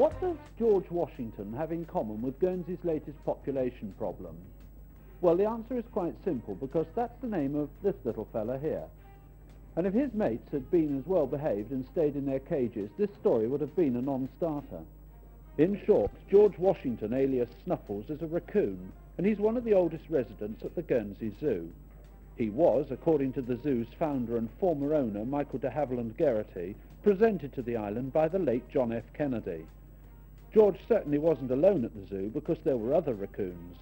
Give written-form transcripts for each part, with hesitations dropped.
What does George Washington have in common with Guernsey's latest population problem? Well, the answer is quite simple, because that's the name of this little fella here. And if his mates had been as well behaved and stayed in their cages, this story would have been a non-starter. In short, George Washington, alias Snuffles, is a raccoon, and he's one of the oldest residents at the Guernsey Zoo. He was, according to the zoo's founder and former owner, Michael de Havilland Garrity, presented to the island by the late John F. Kennedy. George certainly wasn't alone at the zoo, because there were other raccoons.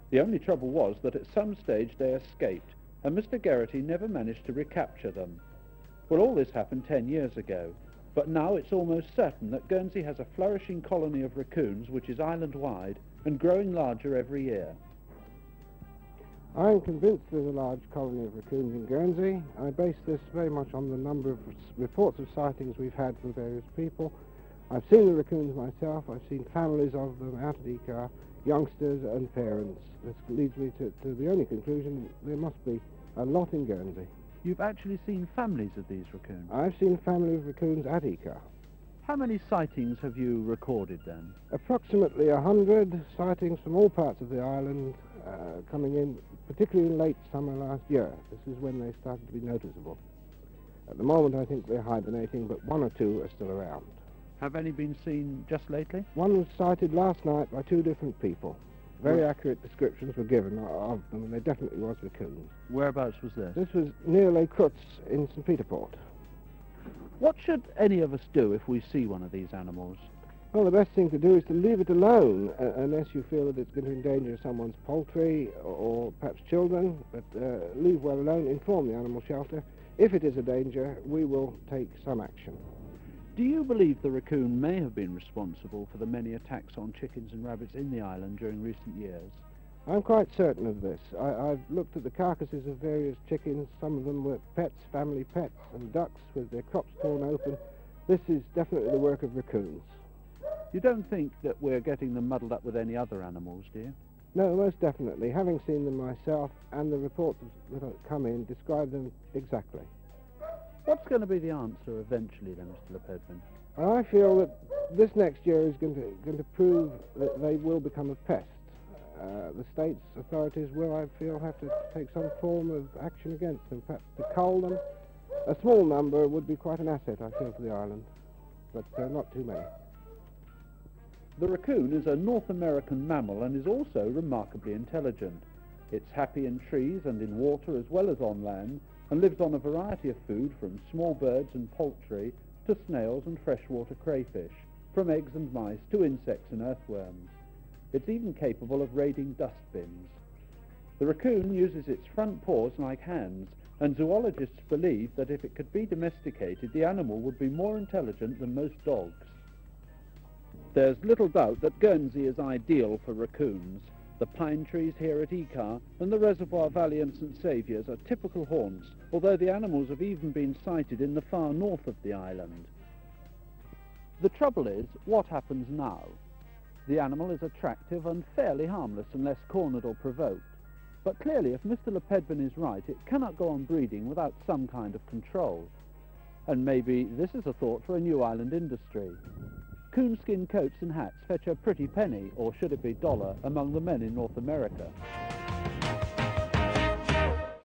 The only trouble was that at some stage they escaped, and Mr. Garrity never managed to recapture them. Well, all this happened 10 years ago, but now it's almost certain that Guernsey has a flourishing colony of raccoons which is island-wide and growing larger every year. I am convinced there's a large colony of raccoons in Guernsey. I base this very much on the number of reports of sightings we've had from various people. I've seen the raccoons myself. I've seen families of them out at Icar, youngsters and parents. This leads me to the only conclusion: there must be a lot in Guernsey. You've actually seen families of these raccoons? I've seen a family of raccoons at Icar. How many sightings have you recorded then? Approximately 100 sightings from all parts of the island coming in, particularly in late summer last year. This is when they started to be noticeable. At the moment I think they're hibernating, but one or two are still around. Have any been seen just lately? One was sighted last night by two different people. Very accurate descriptions were given of them, and there definitely was raccoons. Whereabouts was this? This was near Les Croutes in St. Peter Port. What should any of us do if we see one of these animals? Well, the best thing to do is to leave it alone, unless you feel that it's going to endanger someone's poultry or perhaps children. But leave well alone, inform the animal shelter. If it is a danger, we will take some action. Do you believe the raccoon may have been responsible for the many attacks on chickens and rabbits in the island during recent years? I'm quite certain of this. I've looked at the carcasses of various chickens. Some of them were pets, family pets, and ducks with their crops torn open. This is definitely the work of raccoons. You don't think that we're getting them muddled up with any other animals, do you? No, most definitely. Having seen them myself, and the reports that have come in describe them exactly. What's going to be the answer eventually then, Mr. Lepedman? I feel that this next year is going to prove that they will become a pest. The state's authorities will, I feel, have to take some form of action against them, perhaps to cull them. A small number would be quite an asset, I feel, to the island, but not too many. The raccoon is a North American mammal and is also remarkably intelligent. It's happy in trees and in water as well as on land, and lives on a variety of food, from small birds and poultry to snails and freshwater crayfish, from eggs and mice to insects and earthworms. It's even capable of raiding dustbins. The raccoon uses its front paws like hands, and zoologists believe that if it could be domesticated, the animal would be more intelligent than most dogs. There's little doubt that Guernsey is ideal for raccoons. The pine trees here at Icar and the reservoir valley in St. Saviour's are typical haunts, although the animals have even been sighted in the far north of the island. The trouble is, what happens now? The animal is attractive and fairly harmless unless cornered or provoked. But clearly, if Mr. Lepedman is right, it cannot go on breeding without some kind of control. And maybe this is a thought for a new island industry. Coonskin coats and hats fetch a pretty penny, or should it be dollar, among the men in North America.